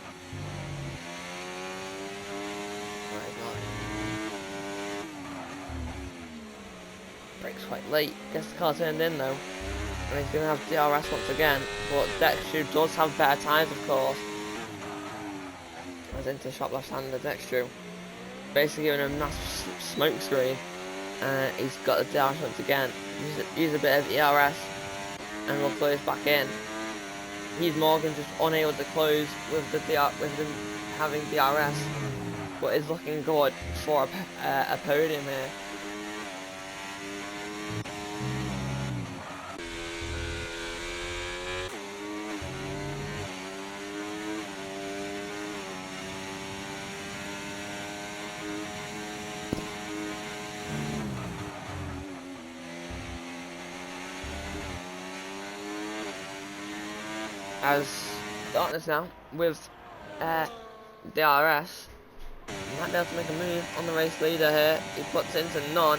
Speaker 1: Brakes quite late. Guess the car turned in though. And he's going to have DRS once again. But Dexter does have better tyres, of course. As into shop left hander Dexter. Basically giving him a massive smoke screen. He's got the DRS once again. Use a bit of ERS and we'll close back in. He's Morgan just unable to close with the with him having DRS, but is looking good for a podium here. As Darkness now with DRS might be able to make a move on the race leader here. He puts into none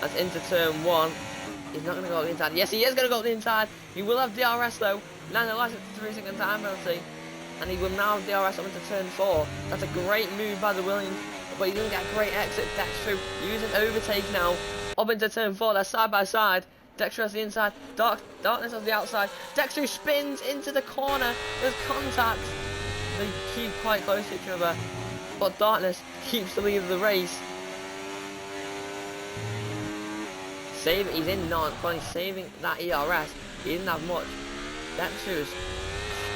Speaker 1: as into turn 1. He's not going to go up the inside. Yes, he is going to go up the inside. He will have DRS though. 9 license to 3-second time penalty, and he will now have DRS up into turn 4. That's a great move by the Williams, but he doesn't get a great exit. Dexter using overtake now up into turn 4. They're side by side. Dexter has the inside, Darkness has the outside. Dexter spins into the corner. There's contact. They keep quite close to each other, but Darkness keeps the lead of the race. He's in none, but he's saving that ERS. He didn't have much. Dexter is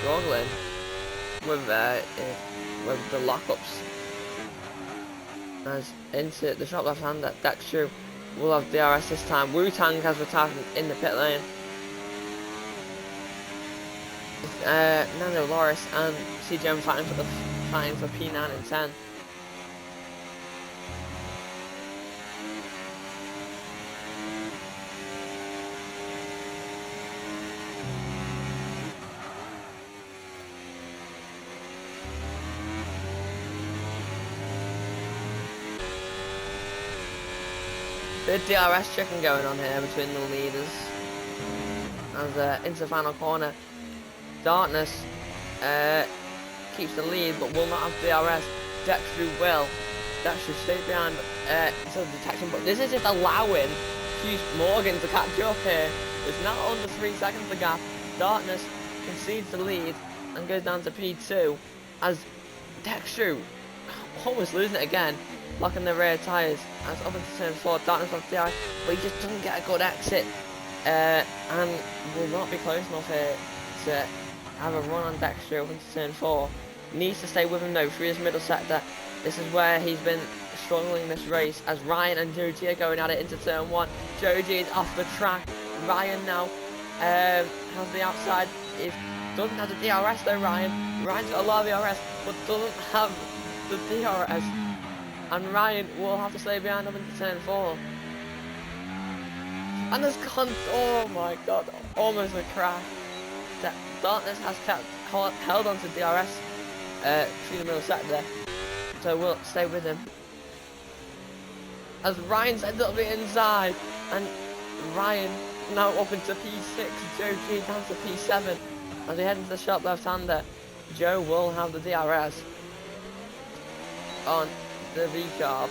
Speaker 1: struggling with the lockups. As into the shop left hander, Dexter will have DRS this time. Wu-Tang has retired in the pit lane. Nando Loris and CGM fighting for P9 and 10. Bit DRS checking going on here between the leaders. As into the final corner, Darkness keeps the lead but will not have DRS. Dexter will. Dexter stays behind until the detection, but this is just allowing Hughes Morgan to catch up here. It's now under 3 seconds the gap. Darkness concedes the lead and goes down to P2 as Dexter almost losing it again. Locking the rear tyres as up into turn 4. Darkness off the ice, but he just doesn't get a good exit and will not be close enough here to have a run on Dexter up into turn 4. Needs to stay with him though through his middle sector. This is where he's been struggling this race as Ryan and Joe G are going at it into turn 1. Joe G is off the track. Ryan now has the outside. Doesn't have the DRS though, Ryan's got a lot of DRS but doesn't have the DRS. And Ryan will have to stay behind up into turn 4. And there's oh my god, almost a crash. Darkness has held on to DRS through the middle sector, so we'll stay with him. As Ryan's ended up the inside, and Ryan now up into P6, Joe G down to P7. As he heads into the shop left-hander, Joe will have the DRS on the V-carb.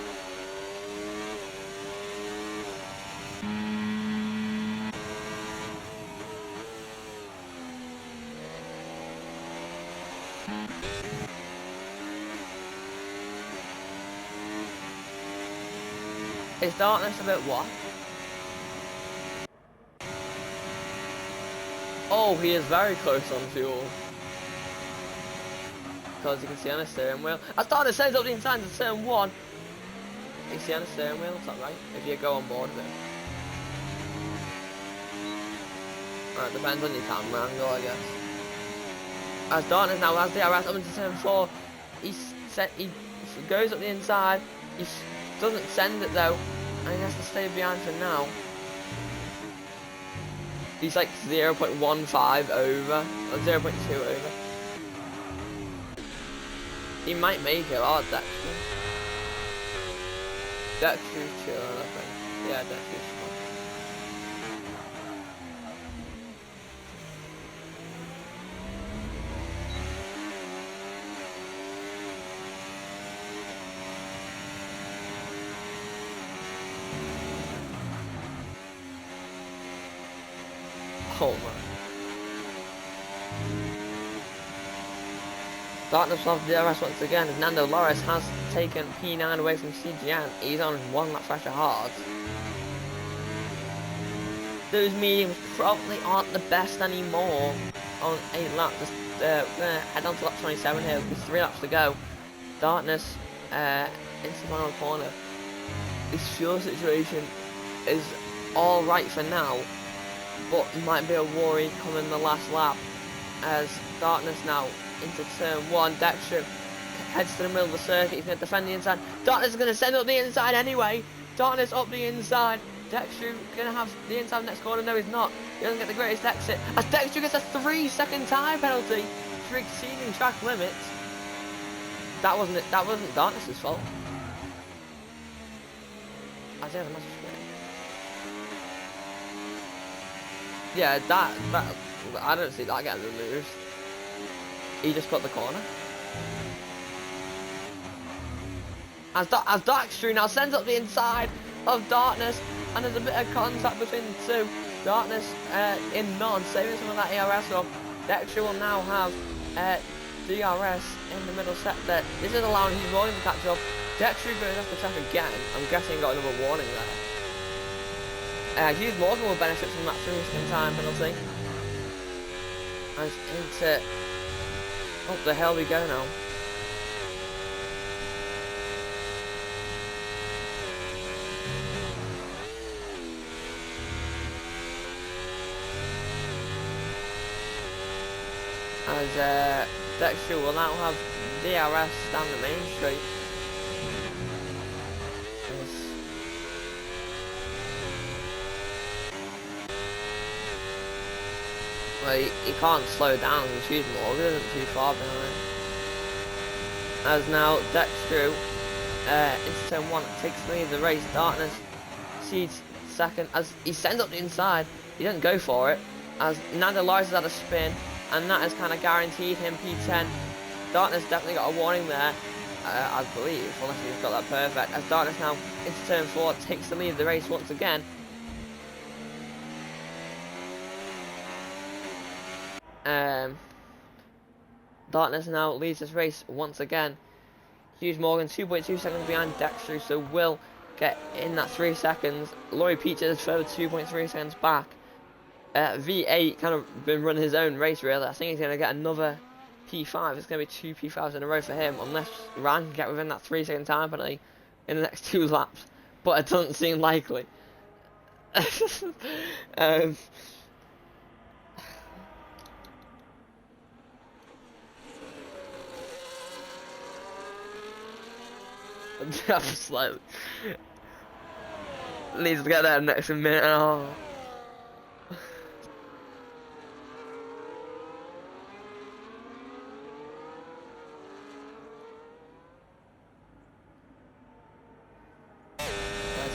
Speaker 1: Is Darkness a bit what? Oh, he is very close on fuel. Because you can see on the steering wheel. As Darkness sends up the inside to turn 1. You see on the steering wheel, is that right? If you go on board with it. Alright, depends on your camera angle, I guess. As Darkness now has DRS up into turn 4. He goes up the inside. He doesn't send it though. And he has to stay behind for now. He's like 0.15 over. Or 0.2 over. He might make it. Oh, Dexter. Dexter's chilling, I think. Yeah, Dexter's fine. Oh man. Darkness off DRS once again, as Nando Loris has taken P9 away from CGN. He's on 1 lap pressure hard. Those mediums probably aren't the best anymore on 8 laps. We're going to head on to lap 27 here, with 3 laps to go. Darkness into the final corner. His fuel situation is alright for now, but might be a worry coming the last lap, as Darkness now into turn 1. Dexter heads to the middle of the circuit. He's going to defend the inside. Darkness is going to send up the inside anyway. Darkness up the inside. Dexter going to have the inside next corner. No, he's not. He doesn't get the greatest exit, as Dexter gets a 3-second time penalty for exceeding track limits. That wasn't it. That wasn't Darkness's fault. I have a message for it. Yeah, that I don't see that getting removed. He just cut the corner. As Darkstream now sends up the inside of Darkness, and there's a bit of contact between the two. Darkness in none, saving some of that ERS up. Dexter will now have DRS in the middle set there. This is allowing his Morgan to catch up. Dexter goes off the track again. I'm guessing he got another warning there. Hughes Morgan will benefit from that 3-second time penalty. As into... What the hell we go now? As Dexter will now have DRS down the main straight. Well, he can't slow down and choose more, he isn't too far behind. As now Dexter into turn 1 takes the lead of the race. Darkness seeds second as he sends up the inside. He doesn't go for it, as Nando Loris has had a spin, and that has kind of guaranteed him P10. Darkness definitely got a warning there, I believe, unless he's got that perfect. As Darkness now into turn 4 takes the lead of the race once again. Darkness now leads this race once again. Hughes Morgan 2.2 seconds behind Dexter, so will get in that 3 seconds. Laurie Peach is further 2.3 seconds back. V8 kind of been running his own race really. I think he's going to get another P5. It's going to be 2 P5s in a row for him, unless Ryan can get within that 3-second time penalty in the next 2 laps. But it doesn't seem likely. I'm slow. Needs to get there in the next minute and a half.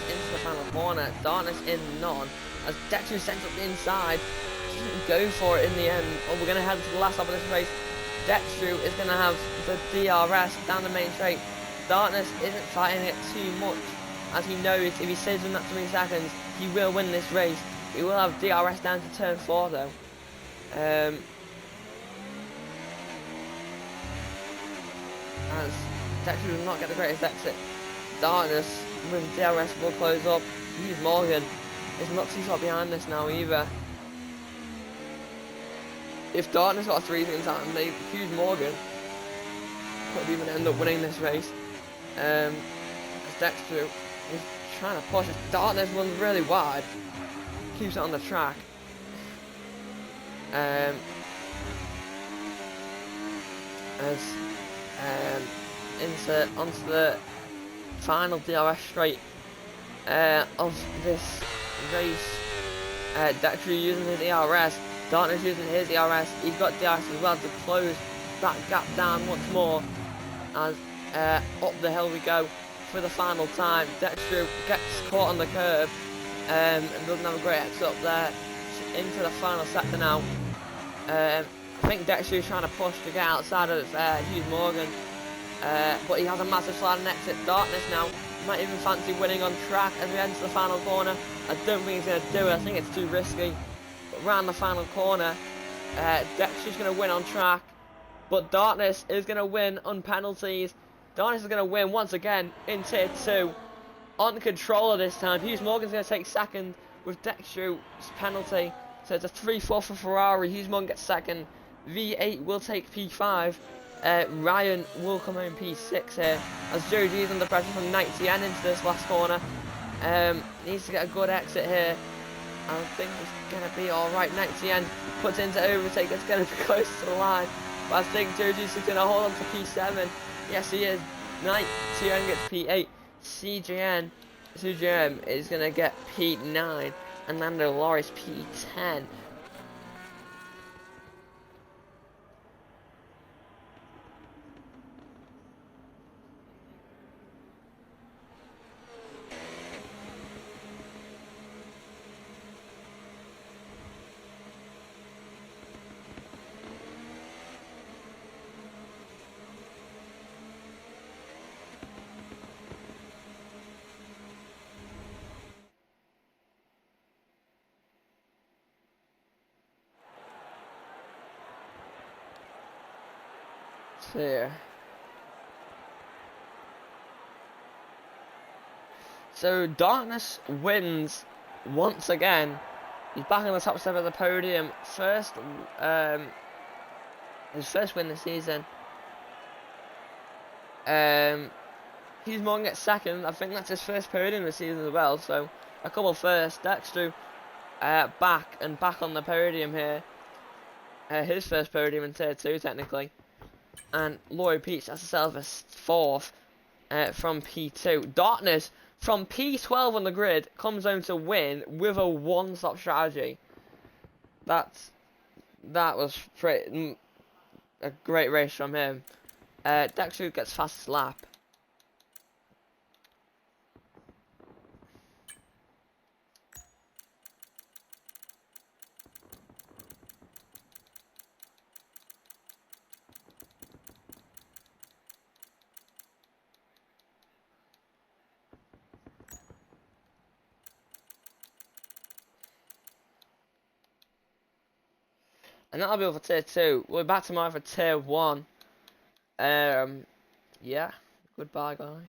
Speaker 1: Into the final corner. Darkness in none. As Dexter sends up the inside. Doesn't go for it in the end. Oh, we're going to head to the last lap of this race. Dexter is going to have the DRS down the main straight. Darkness isn't fighting it too much, as he knows if he stays in that 3 seconds, he will win this race. He will have DRS down to turn 4 though. As Dexter will not get the greatest exit. Darkness with DRS will close up. Hughes Morgan is not too far behind this now either. If Darkness got a 3 in time, maybe Hughes Morgan could even end up winning this race. As Dexter is trying to push. Darkness runs really wide, keeps it on the track. Onto the final DRS straight of this race. Dexter using his ERS, Darkness using his ERS. He's got DRS as well to close that gap down once more. As up the hill we go for the final time. Dexter gets caught on the curb and doesn't have a great exit up there into the final sector now. I think Dexter is trying to push to get outside of Hughes Morgan, but he has a massive sliding exit. Darkness now might even fancy winning on track as we enter the final corner. I don't think he's going to do it. I think it's too risky. But round the final corner, Dexter's going to win on track, but Darkness is going to win on penalties. Darkness is going to win once again in Tier 2 on controller this time. Hughes Morgan's going to take second with Dexter's penalty. So it's a 3-4 for Ferrari. Hughes Morgan gets second. V8 will take P5. Ryan will come home P6 here. As Joe G's under pressure from 90N into this last corner. Needs to get a good exit here. I think it's going to be alright. 90N puts into overtake. It's going to be close to the line. But I think Joe G's going to hold on to P7. Yes, he is. 90N gets P8. CGM is going to get P9. And Lando Norris P10. Here. So Darkness wins once again. He's back on the top step of the podium. His first win this season. Hughes Morgan gets second. I think that's his first podium this season as well. So a couple first. Dexter back on the podium here. His first podium in Tier 2 technically. And Laurie Peach, that's herself a 4th from P2. Darkness from P12 on the grid comes home to win with a one-stop strategy. That was a great race from him. Dexter gets fastest lap. And that'll be all for Tier 2. We'll be back tomorrow for Tier 1. Yeah. Goodbye, guys.